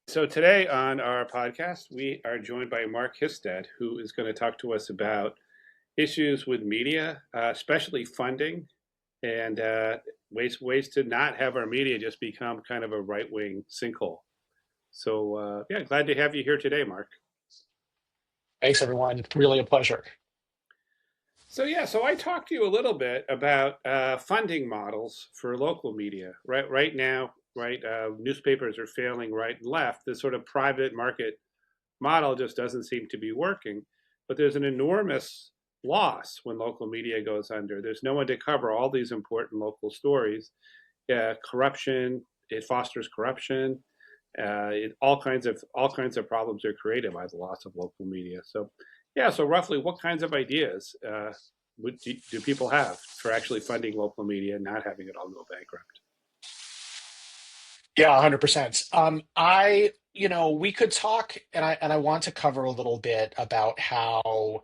So today on our podcast, we are joined by Mark Histed, who is going to talk to us about issues with media, especially funding, and ways to not have our media just become kind of a right wing sinkhole. So yeah, glad to have you here today, Mark. Thanks, everyone. Really a pleasure. So yeah, so I talked to you a little bit about funding models for local media. Right now, newspapers are failing right and left. This sort of private market model just doesn't seem to be working. But there's an enormous loss when local media goes under. There's no one to cover all these important local stories. Corruption, it fosters corruption. All kinds of problems are created by the loss of local media. So, yeah. So roughly, what kinds of ideas do people have for actually funding local media and not having it all go bankrupt? Yeah, 100%. We could talk, and I want to cover a little bit about how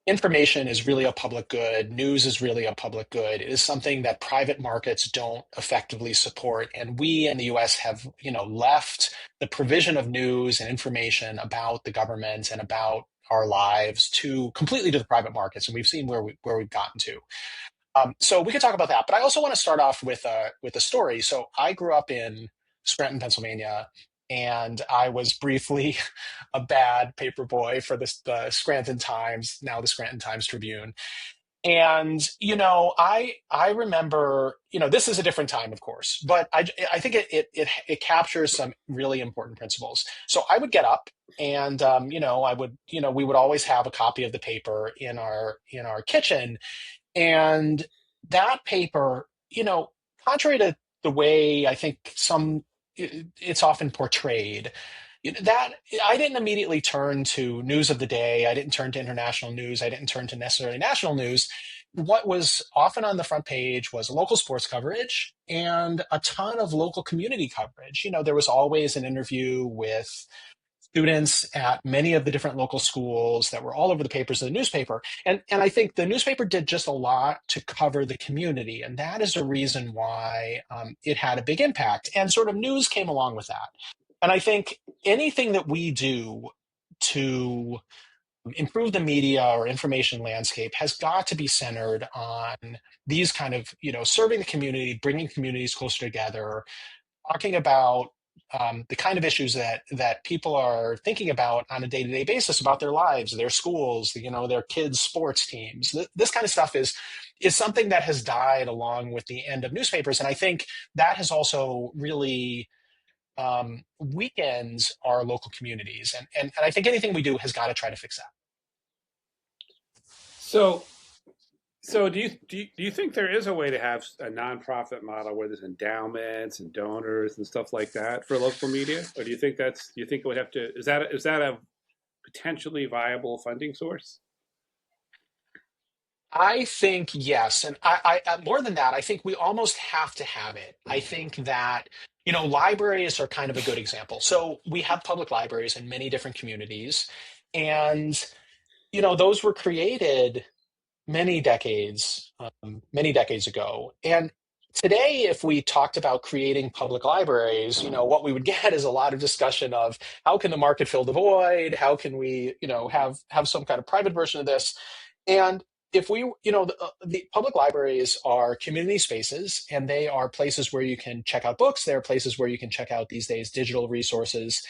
information is really a public good, news is really a public good. It is something that private markets don't effectively support, and we in the U.S. have, left the provision of news and information about the government and about our lives to completely to the private markets, and we've seen where we've gotten to. So we could talk about that, but I also want to start off with a story. So I grew up in Scranton, Pennsylvania, and I was briefly a bad paper boy for the Scranton Times, now the Scranton Times Tribune. And I remember, this is a different time, of course, but I think it captures some really important principles. So I would get up. And we would always have a copy of the paper in our kitchen, and that paper, contrary to the way I think it's often portrayed, that I didn't immediately turn to news of the day. I didn't turn to international news. I didn't turn to necessarily national news. What was often on the front page was local sports coverage and a ton of local community coverage. There was always an interview with students at many of the different local schools that were all over the papers of the newspaper. And I think the newspaper did just a lot to cover the community. And that is the reason why it had a big impact. And sort of news came along with that. And I think anything that we do to improve the media or information landscape has got to be centered on these kind of, serving the community, bringing communities closer together, talking about the kind of issues that people are thinking about on a day-to-day basis about their lives, their schools, their kids' sports teams. This kind of stuff is something that has died along with the end of newspapers, and I think that has also really weakens our local communities. And I think anything we do has got to try to fix that. So So do you think there is a way to have a nonprofit model where there's endowments and donors and stuff like that for local media, or do you think it would have to is that a potentially viable funding source? I think yes, and more than that, I think we almost have to have it. I think that libraries are kind of a good example. So we have public libraries in many different communities, and those were created many decades ago. And today, if we talked about creating public libraries, what we would get is a lot of discussion of how can the market fill the void? How can we, have some kind of private version of this? And if we, the public libraries are community spaces, and they are places where you can check out books. They are places where you can check out these days digital resources.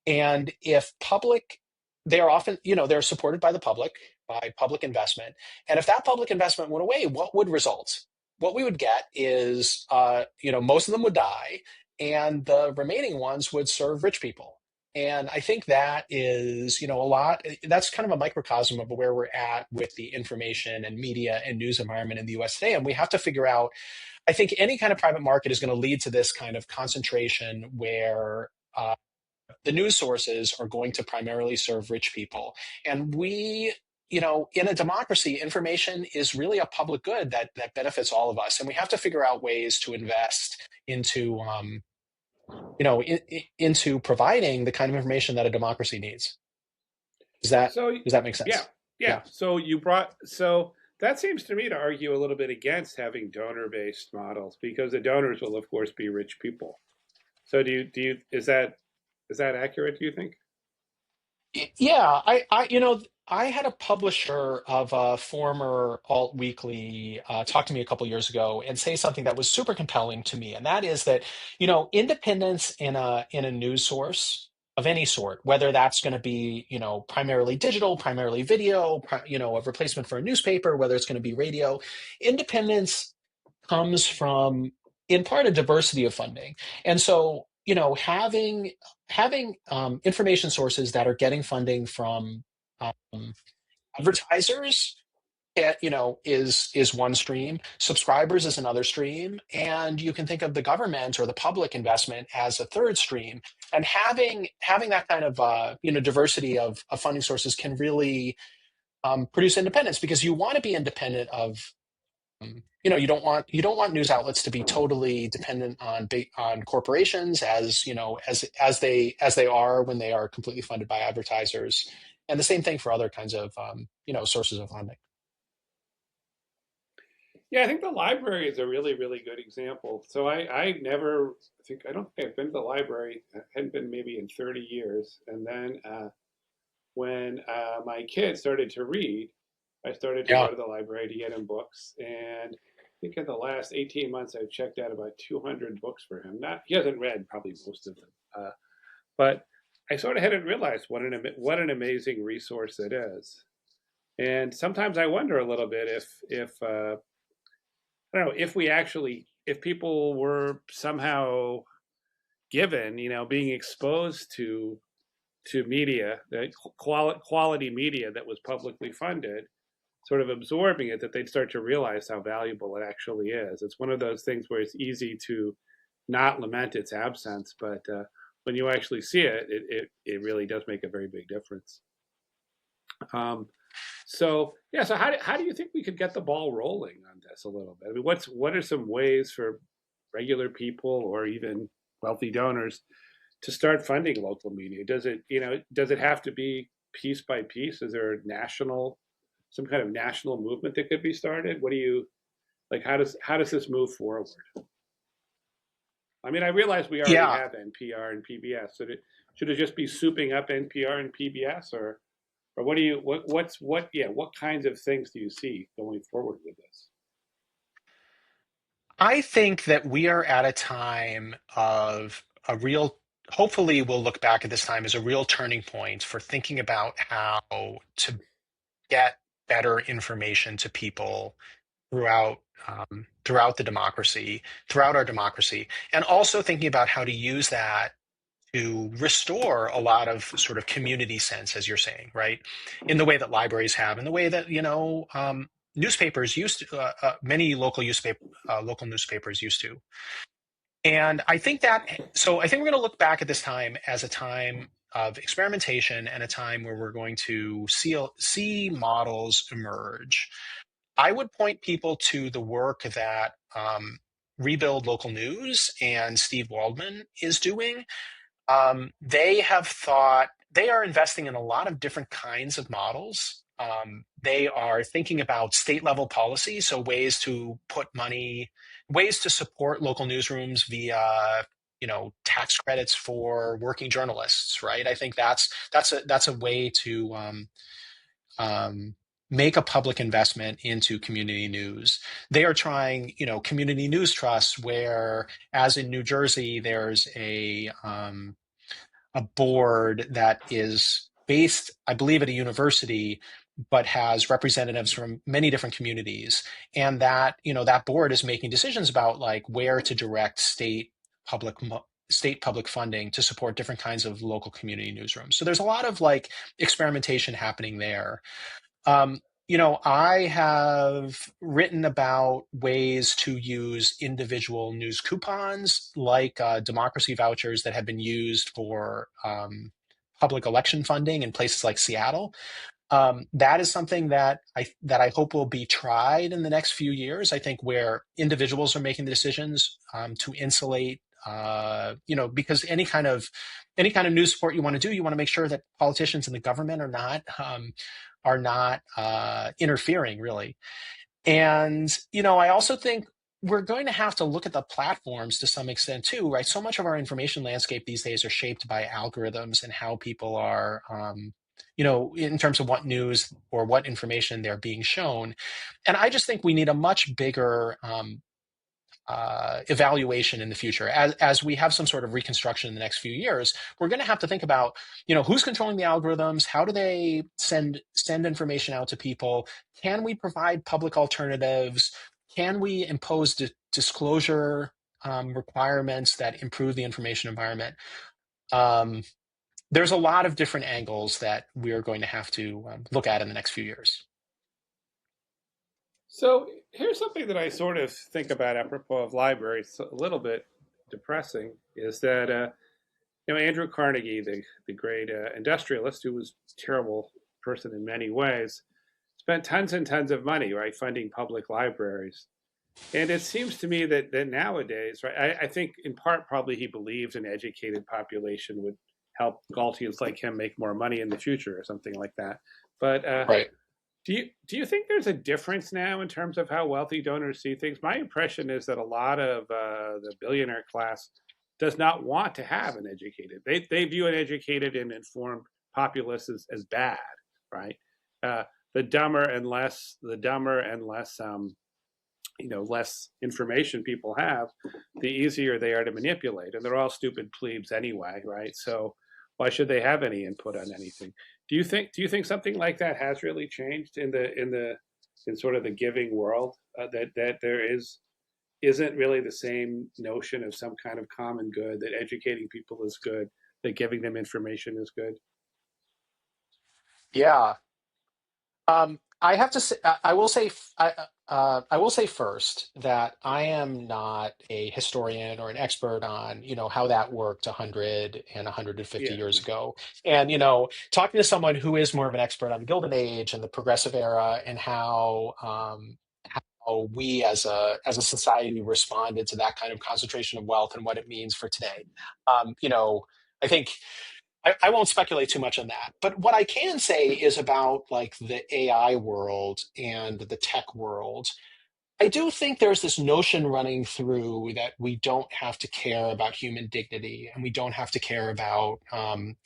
And if public, they are often, they're supported by the public, by public investment. And if that public investment went away, what would result? What we would get is, most of them would die, and the remaining ones would serve rich people. And I think that is, a lot, that's kind of a microcosm of where we're at with the information and media and news environment in the US today. And we have to figure out, I think any kind of private market is going to lead to this kind of concentration where the news sources are going to primarily serve rich people. And in a democracy, information is really a public good that benefits all of us. And we have to figure out ways to invest into providing the kind of information that a democracy needs. Does that So does that make yeah, sense? yeah. Yeah. So that seems to me to argue a little bit against having donor-based models because the donors will of course be rich people. So do you is that accurate, do you think? Yeah, I had a publisher of a former alt weekly talk to me a couple years ago and say something that was super compelling to me, and that is that, independence in a news source of any sort, whether that's going to be, primarily digital, primarily video, a replacement for a newspaper, whether it's going to be radio, independence comes from, in part, a diversity of funding. And so, having information sources that are getting funding from um, advertisers, is one stream. Subscribers is another stream, and you can think of the government or the public investment as a third stream. And having that kind of diversity of funding sources can really produce independence, because you want to be independent of you don't want news outlets to be totally dependent on corporations, as they are when they are completely funded by advertisers, and the same thing for other kinds of sources of funding. Yeah, I think the library is a really, really good example. So I don't think I've been to the library. I hadn't been maybe in 30 years. And then when my kids started to read, I started to go Yeah. to the library to get him books. And I think in the last 18 months, I've checked out about 200 books for him. Not He hasn't read probably most of them, but I sort of hadn't realized what an amazing resource it is. And sometimes I wonder a little bit if I don't know if people were somehow given, being exposed to media, that quality media that was publicly funded, sort of absorbing it, that they'd start to realize how valuable it actually is. It's one of those things where it's easy to not lament its absence, but when you actually see it, it really does make a very big difference. Um, so yeah, so how do you think we could get the ball rolling on this a little bit? I mean, what are some ways for regular people or even wealthy donors to start funding local media? Does it have to be piece by piece? Is there some kind of national movement that could be started? What do you like? How does this move forward? I mean, I realize we already Yeah. have NPR and PBS. Should it just be souping up NPR and PBS, or what do you what kinds of things do you see going forward with this? I think that we are at a time of a real, hopefully we'll look back at this time as a real turning point for thinking about how to get better information to people throughout throughout our democracy, and also thinking about how to use that to restore a lot of sort of community sense, as you're saying, right? In the way that libraries have, in the way that newspapers used to, many local newspapers used to. And I think we're going to look back at this time as a time of experimentation and a time where we're going to see models emerge. I would point people to the work that Rebuild Local News and Steve Waldman is doing. They are investing in a lot of different kinds of models. They are thinking about state level policy, so ways to support local newsrooms via tax credits for working journalists, right? I think that's a way to make a public investment into community news. They are trying, community news trusts, where, as in New Jersey, there's a board that is based, I believe, at a university, but has representatives from many different communities. And that board is making decisions about, like, where to direct state public funding to support different kinds of local community newsrooms. So there's a lot of, like, experimentation happening there. Um, I have written about ways to use individual news coupons, like democracy vouchers that have been used for public election funding in places like Seattle. That is something that I hope will be tried in the next few years. I think where individuals are making the decisions to insulate, because any kind of news support you want to do, you want to make sure that politicians and the government are not interfering, really. And I also think we're going to have to look at the platforms to some extent too, right? So much of our information landscape these days are shaped by algorithms and how people are, in terms of what news or what information they're being shown. And I just think we need a much bigger evaluation in the future. As we have some sort of reconstruction in the next few years, we're going to have to think about, who's controlling the algorithms? How do they send information out to people? Can we provide public alternatives? Can we impose disclosure requirements that improve the information environment? There's a lot of different angles that we are going to have to look at in the next few years. So here's something that I sort of think about apropos of libraries, a little bit depressing, is that Andrew Carnegie, the great industrialist who was a terrible person in many ways, spent tons and tons of money, right, funding public libraries. And it seems to me that nowadays, right, I think in part probably he believed an educated population would help Galtians like him make more money in the future or something like that. But Right. do you think there's a difference now in terms of how wealthy donors see things? My impression is that a lot of the billionaire class does not want to have an educated. They view an educated and informed populace as bad, right? Uh, less information people have, the easier they are to manipulate, and they're all stupid plebes anyway, right? So why should they have any input on anything? Do you think something like that has really changed in sort of the giving world, that there isn't really the same notion of some kind of common good, that educating people is good, that giving them information is good? Yeah. I have to say, I will say first that I am not a historian or an expert on, how that worked 100 and 150 Yeah. years ago. And, talking to someone who is more of an expert on the Gilded Age and the Progressive Era and how we as a society responded to that kind of concentration of wealth and what it means for today. I think I won't speculate too much on that. But what I can say is about like the AI world and the tech world. I do think there's this notion running through that we don't have to care about human dignity and we don't have to care about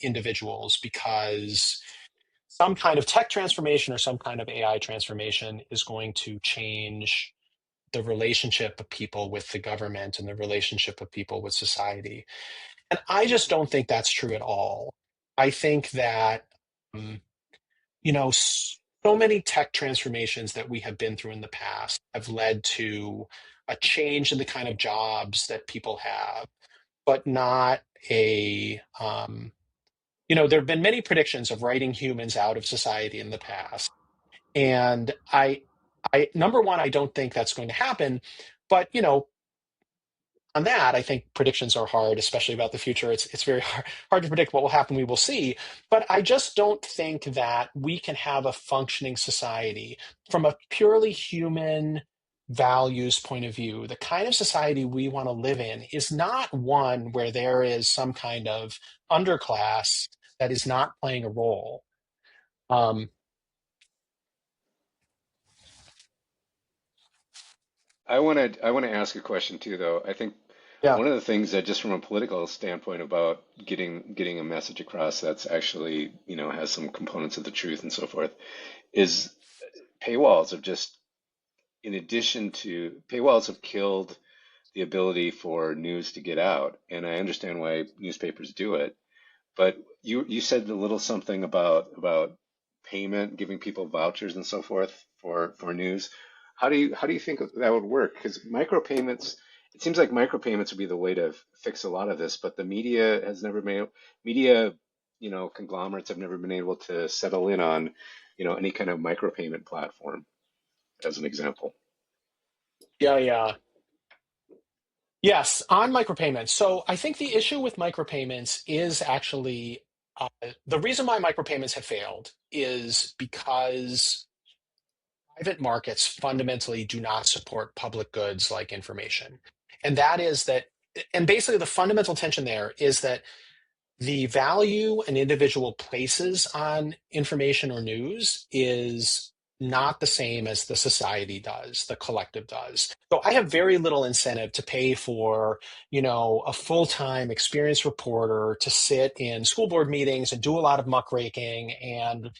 individuals because some kind of tech transformation or some kind of AI transformation is going to change the relationship of people with the government and the relationship of people with society. And I just don't think that's true at all. I think that, um, so many tech transformations that we have been through in the past have led to a change in the kind of jobs that people have, but not there have been many predictions of writing humans out of society in the past. And number one, I don't think that's going to happen. But, on that, I think predictions are hard, especially about the future. It's very hard to predict what will happen. We will see. But I just don't think that we can have a functioning society from a purely human values point of view. The kind of society we want to live in is not one where there is some kind of underclass that is not playing a role. Um, I want to ask a question too, though. I think yeah, one of the things that just from a political standpoint about getting a message across that's actually, has some components of the truth and so forth is paywalls have just, in addition to paywalls have killed the ability for news to get out. And I understand why newspapers do it. But you said a little something about payment, giving people vouchers and so forth for news. How do you think that would work? Because micropayments, it seems like micropayments would be the way to fix a lot of this, but the media has never been media, conglomerates have never been able to settle in on, any kind of micropayment platform, as an example. yeah. Yes, on micropayments. So I think the issue with micropayments is actually the reason why micropayments have failed is because private markets fundamentally do not support public goods like information. And that is that, and basically the fundamental tension there is that the value an individual places on information or news is not the same as the society does, the collective does. So I have very little incentive to pay for, a full-time experienced reporter to sit in school board meetings and do a lot of muckraking and,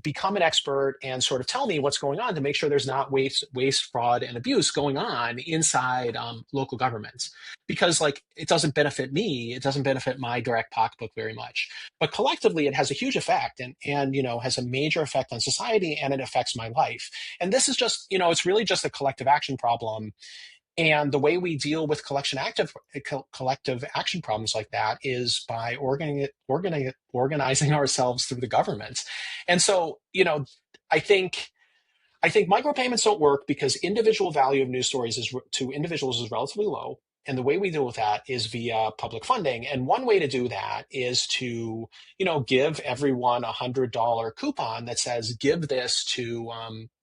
become an expert and sort of tell me what's going on to make sure there's not waste, fraud, and abuse going on inside local governments. Because like it doesn't benefit me, it doesn't benefit my direct pocketbook very much. But collectively it has a huge effect and has a major effect on society, and it affects my life. And this is just, it's really just a collective action problem. And the way we deal with collective action problems like that is by organizing ourselves through the government. And so, I think micropayments don't work because individual value of news stories to individuals is relatively low. And the way we deal with that is via public funding. And one way to do that is to, give everyone $100 coupon that says, give this to,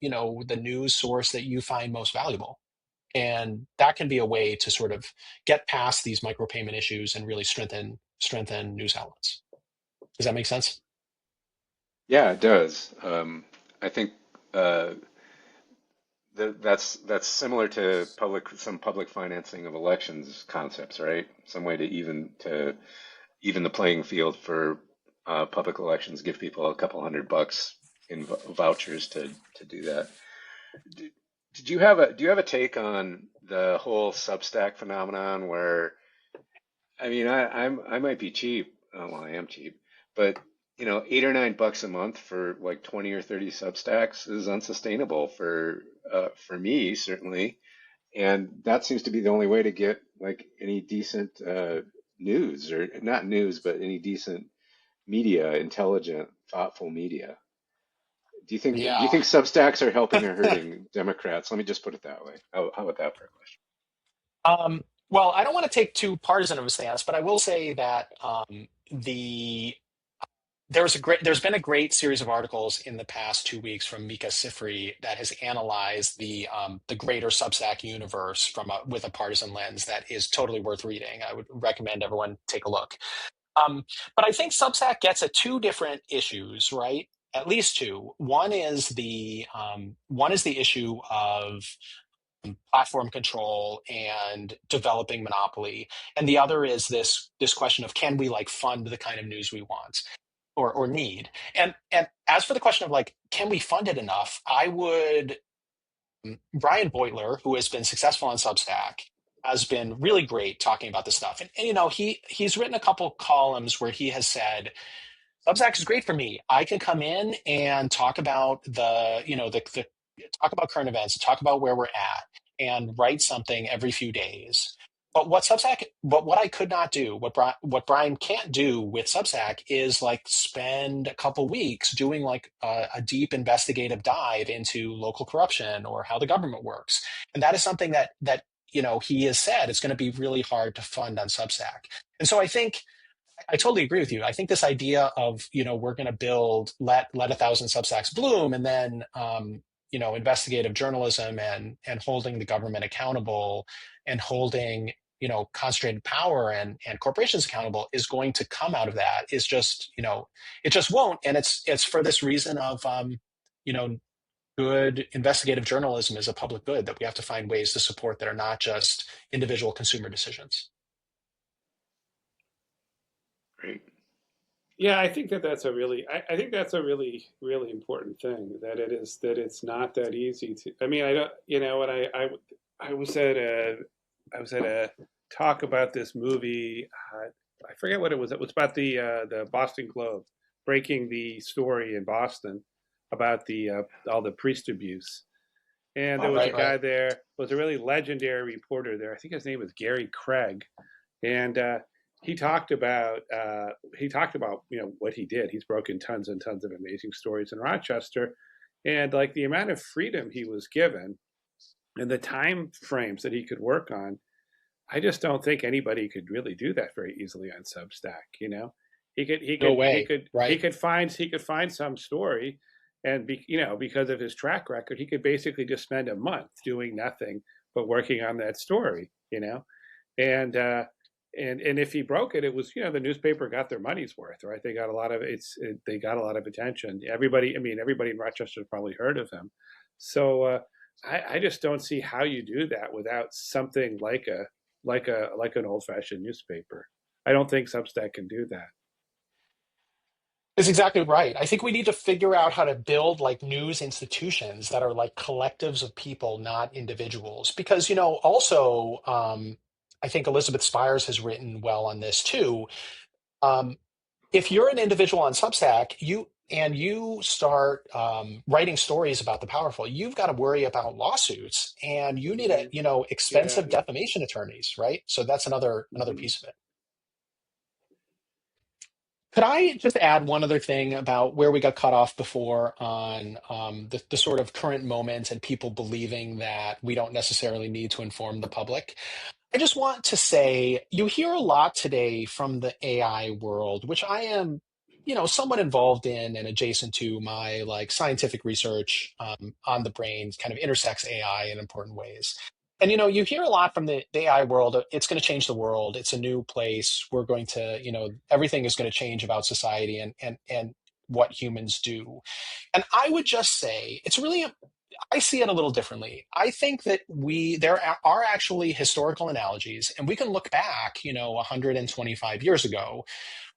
the news source that you find most valuable. And that can be a way to sort of get past these micropayment issues and really strengthen news outlets. Does that make sense? Yeah, it does. I think uh, that's similar to some public financing of elections concepts, right? Some way to even the playing field for public elections, give people a couple $100 in vouchers to do that. Did, do you have a take on the whole Substack phenomenon where I mean I might be cheap, well I am cheap, but $8 or $9 a month for like 20 or 30 Substacks is unsustainable for me certainly, and that seems to be the only way to get like any decent news, or not news but any decent media, intelligent, thoughtful media. Do you think Yeah. Substacks are helping or hurting Democrats? Let me just put it that way. How about that for a question? Well, I don't want to take too partisan of a stance, but I will say that there's been a great series of articles in the past 2 weeks from Mika Sifry that has analyzed the greater Substack universe with a partisan lens that is totally worth reading. I would recommend everyone take a look. Um, but I think Substack gets at two different issues, right? At least two. One is the issue of platform control and developing monopoly, and the other is this question of can we like fund the kind of news we want or need. And as for the question of like can we fund it enough, I would Brian Beutler, who has been successful on Substack, has been really great talking about this stuff. And he's written a couple columns where he has said Substack is great for me. I can come in and talk about the talk about current events, talk about where we're at, and write something every few days. But what I could not do, what Brian can't do with Substack is like spend a couple weeks doing like a deep investigative dive into local corruption or how the government works. And that is something that he has said it's going to be really hard to fund on Substack. And so I totally agree with you. I think this idea of, we're going to let 1,000 Substacks bloom, and then, investigative journalism and holding the government accountable and holding, concentrated power and corporations accountable is going to come out of that is just, it just won't. And it's for this reason of, you know, good investigative journalism is a public good that we have to find ways to support that are not just individual consumer decisions. Great. Yeah, I think I think that's a really, really important thing, that it's not that easy to, I mean, I don't, when I I was at a talk about this movie, I forget what it was. It was about the Boston Globe, breaking the story in Boston about all the priest abuse. And there Oh, was a Right, okay. right. guy there, was a really legendary reporter there. I think his name was Gary Craig, and he talked about what he did. He's broken tons and tons of amazing stories in Rochester, and like the amount of freedom he was given and the time frames that he could work on. I just don't think anybody could really do that very easily on Substack. No way. He Right. could find some story, and because of his track record, he could basically just spend a month doing nothing but working on that story. And and if he broke it, it was, the newspaper got their money's worth, right? They got a lot of they got a lot of attention. Everybody, I mean, everybody in Rochester probably heard of him. So I just don't see how you do that without something like an old fashioned newspaper. I don't think Substack can do that. It's exactly right. I think we need to figure out how to build like news institutions that are like collectives of people, not individuals. Because, also, I think Elizabeth Spires has written well on this too. Um, if you're an individual on Substack, you start writing stories about the powerful, you've got to worry about lawsuits, and you need Hmm. Yeah. expensive defamation attorneys, right? So that's another Hmm. piece of it. Could I just add one other thing about where we got cut off before on the sort of current moment and people believing that we don't necessarily need to inform the public? I just want to say you hear a lot today from the AI world, which I am, somewhat involved in and adjacent to my like scientific research on the brain kind of intersects AI in important ways. And you hear a lot from the AI world. It's going to change the world. It's a new place. We're going to, everything is going to change about society and what humans do. And I would just say it's really I see it a little differently. I think that there are actually historical analogies, and we can look back, 125 years ago.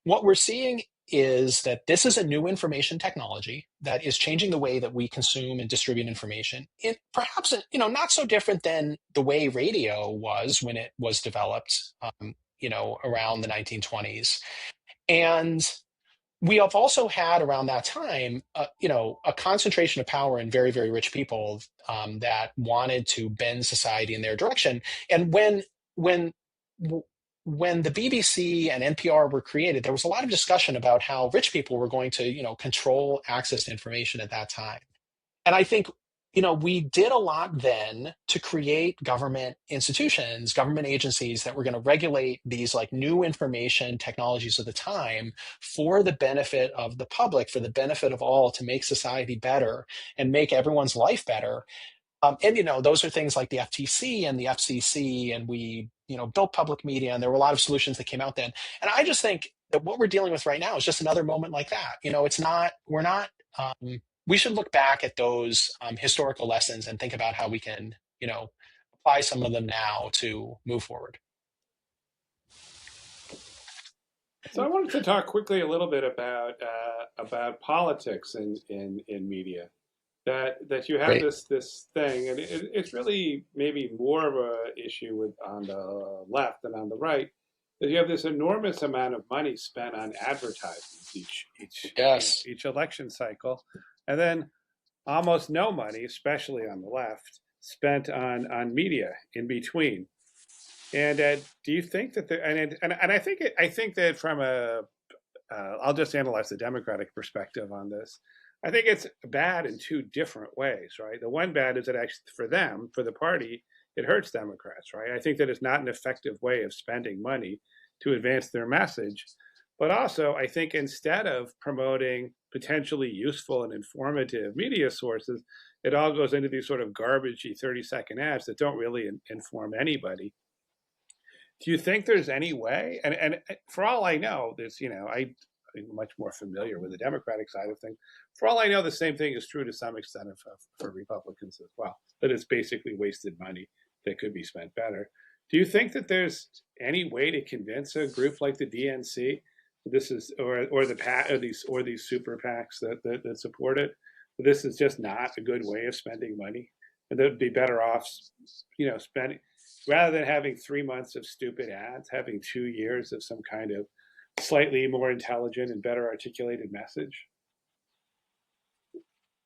What we're seeing is that this is a new information technology that is changing the way that we consume and distribute information. It perhaps, not so different than the way radio was when it was developed, around the 1920s. And we have also had around that time, a concentration of power in very, very rich people that wanted to bend society in their direction. And when when the BBC and NPR were created, there was a lot of discussion about how rich people were going to, control access to information at that time. And I think, we did a lot then to create government institutions, government agencies that were going to regulate these like new information technologies of the time for the benefit of the public, for the benefit of all, to make society better and make everyone's life better. And those are things like the FTC and the FCC, and we built public media, and there were a lot of solutions that came out then. And I just think that what we're dealing with right now is just another moment like that. It's not we're not. We should look back at those historical lessons and think about how we can apply some of them now to move forward. So I wanted to talk quickly a little bit about politics in media. That you have Great. this thing, and it's really maybe more of a issue with on the left than on the right. That you have this enormous amount of money spent on advertisements Yes. each election cycle, and then almost no money, especially on the left, spent on media in between. And do you think that and I think that from I'll just analyze the Democratic perspective on this. I think it's bad in two different ways, right? The one bad is that actually for them, for the party, it hurts Democrats, right? I think that it's not an effective way of spending money to advance their message. But also, I think instead of promoting potentially useful and informative media sources, it all goes into these sort of garbagey 30-second ads that don't really inform anybody. Do you think there's any way? And for all I know, there's I'm much more familiar with the Democratic side of things. For all I know, the same thing is true to some extent for Republicans as well. That it's basically wasted money that could be spent better. Do you think that there's any way to convince a group like the DNC, this is or the or these super PACs that support it, this is just not a good way of spending money, and they'd be better off, spending rather than having 3 months of stupid ads, having 2 years of some kind of slightly more intelligent and better articulated message?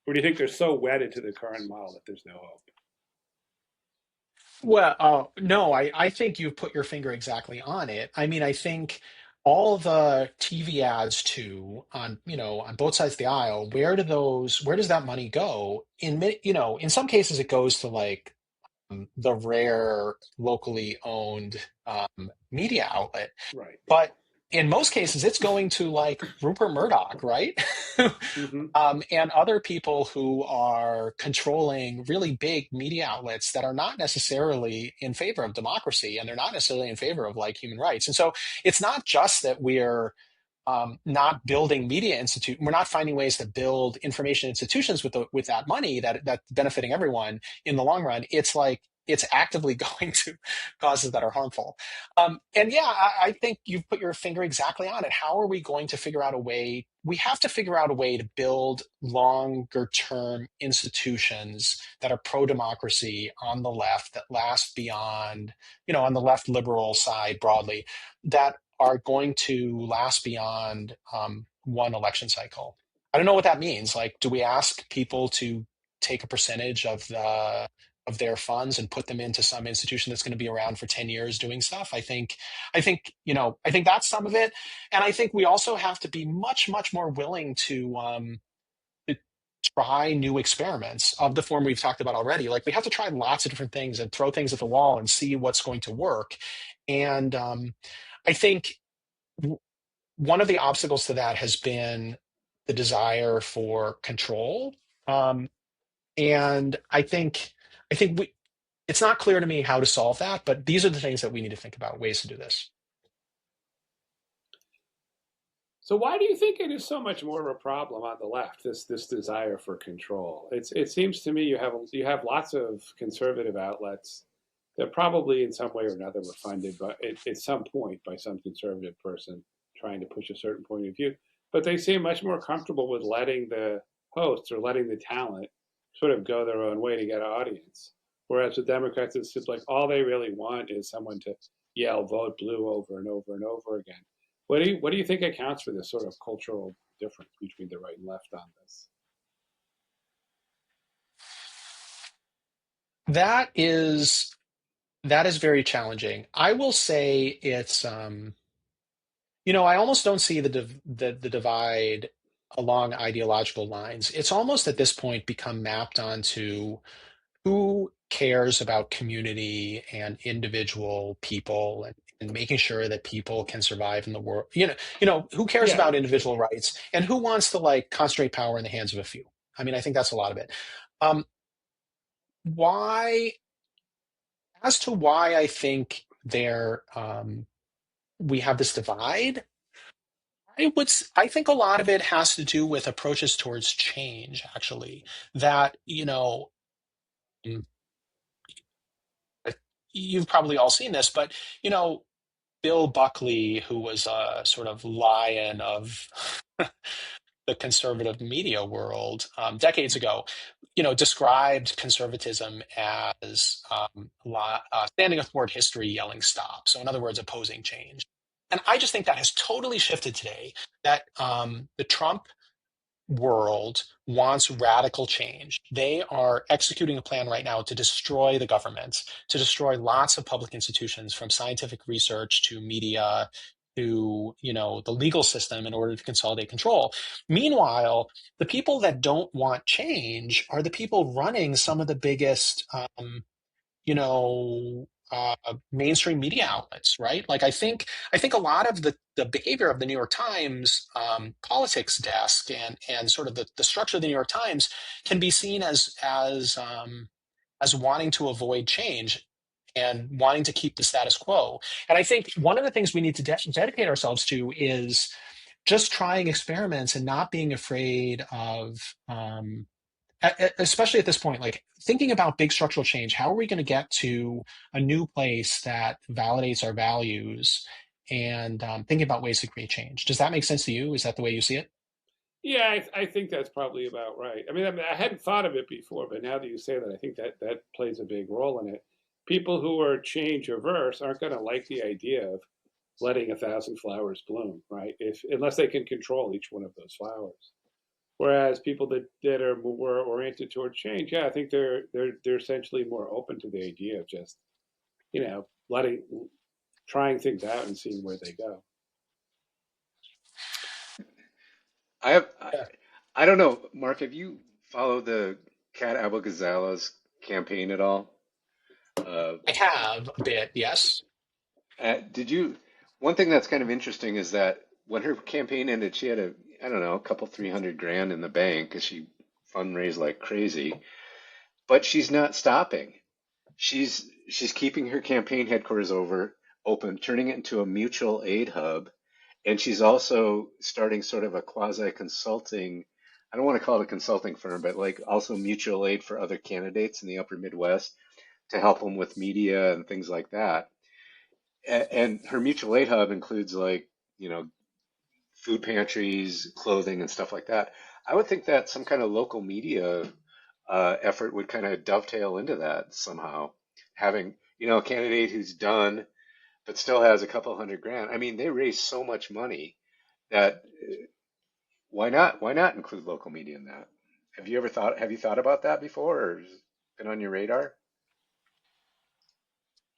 Or do you think they're so wedded to the current model that there's no hope? Well, no, I think you've put your finger exactly on it. I mean, I think all the TV ads too on both sides of the aisle, where does that money go? In some cases it goes to like the rare locally owned media outlet. Right. But in most cases, it's going to like Rupert Murdoch, right? Hmm. And other people who are controlling really big media outlets that are not necessarily in favor of democracy, and they're not necessarily in favor of like human rights. And so it's not just that we're not building media institute. We're not finding ways to build information institutions with that money that's benefiting everyone in the long run. It's like it's actively going to causes that are harmful. And yeah, I think you've put your finger exactly on it. How are we going to figure out a way? We have to figure out a way to build longer term institutions that are pro democracy on the left, that last beyond, on the left liberal side broadly, that are going to last beyond one election cycle. I don't know what that means. Like, do we ask people to take a percentage of their funds and put them into some institution that's going to be around for 10 years doing stuff? I think that's some of it. And I think we also have to be much, much more willing to try new experiments of the form we've talked about already. Like we have to try lots of different things and throw things at the wall and see what's going to work. And I think one of the obstacles to that has been the desire for control. Um, and I think it's not clear to me how to solve that, but these are the things that we need to think about, ways to do this. So why do you think it is so much more of a problem on the left? This desire for control. It seems to me you have lots of conservative outlets that probably in some way or another were funded, but at some point by some conservative person trying to push a certain point of view. But they seem much more comfortable with letting the hosts or letting the talent sort of go their own way to get an audience. Whereas with Democrats, it's just like all they really want is someone to yell "vote blue" over and over and over again. What do you think accounts for this sort of cultural difference between the right and left on this? That is that is very challenging. I will say it's I almost don't see the divide along ideological lines. It's almost at this point become mapped onto who cares about community and individual people and making sure that people can survive in the world. Who cares Yeah, about individual rights and who wants to like concentrate power in the hands of a few. I mean, I think that's a lot of it. Um, why, as to why I think we have this divide, I think a lot of it has to do with approaches towards change, actually, that, mm, you've probably all seen this, but, Bill Buckley, who was a sort of lion of the conservative media world decades ago, described conservatism as standing athwart history, yelling "stop." So, in other words, opposing change. And I just think that has totally shifted today. That the Trump world wants radical change. They are executing a plan right now to destroy the government, to destroy lots of public institutions, from scientific research to media to the legal system, in order to consolidate control. Meanwhile, the people that don't want change are the people running some of the biggest mainstream media outlets, right? Like I think a lot of the behavior of the New York Times politics desk and sort of the structure of the New York Times can be seen as wanting to avoid change and wanting to keep the status quo. And I think one of the things we need to dedicate ourselves to is just trying experiments and not being afraid of especially at this point, like thinking about big structural change. How are we going to get to a new place that validates our values, and thinking about ways to create change? Does that make sense to you? Is that the way you see it? yeah, I think that's probably about right. I hadn't thought of it before, but now that you say that, I think that plays a big role in it. People who are change averse aren't going to like the idea of letting 1,000 flowers bloom, right? If unless they can control each one of those flowers. Whereas people that are more oriented towards change, yeah, I think they're essentially more open to the idea of just letting trying things out and seeing where they go. I have, Yeah. I don't know, Mark, have you followed the Cat Abel-Gazala's campaign at all? Uh, I have a bit, yes. did you, one thing that's kind of interesting is that when her campaign ended, she had I don't know, a couple 300 grand in the bank because she fundraised like crazy. But she's not stopping. She's keeping her campaign headquarters open, turning it into a mutual aid hub, and she's also starting sort of a quasi consulting. I don't want to call it a consulting firm, but like also mutual aid for other candidates in the Upper Midwest to help them with media and things like that. And her mutual aid hub includes like, food pantries, clothing, and stuff like that. I would think that some kind of local media effort would kind of dovetail into that somehow. Having, a candidate who's done but still has a couple 100 grand. I mean, they raise so much money that why not? Why not include local media in that? Have you thought about that before, or has it been on your radar?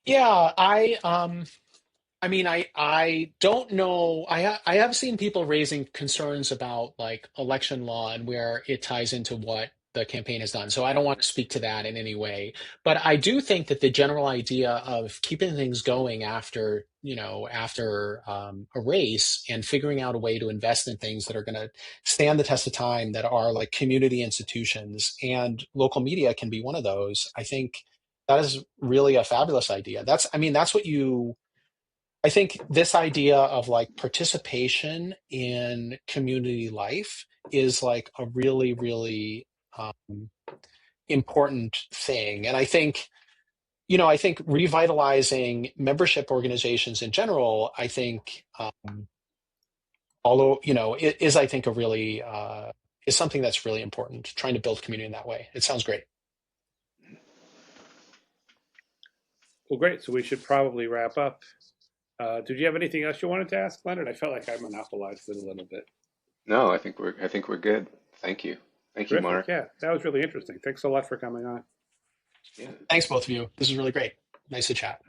Yeah, I mean, I don't know. I have seen people raising concerns about like election law and where it ties into what the campaign has done. So I don't want to speak to that in any way. But I do think that the general idea of keeping things going after, after a race and figuring out a way to invest in things that are going to stand the test of time, that are like community institutions, and local media can be one of those. I think that is really a fabulous idea. I mean, that's what you I think this idea of like participation in community life is like a really, really important thing. And I think revitalizing membership organizations in general, I think, although, I think, is something that's really important, trying to build community in that way. It sounds great. Well, great. So we should probably wrap up. Did you have anything else you wanted to ask, Leonard? I felt like I monopolized it a little bit. No, I think we're good. Thank you. Thank you, Terrific. Mark. Yeah, that was really interesting. Thanks a lot for coming on. Yeah. Thanks, both of you. This is really great. Nice to chat.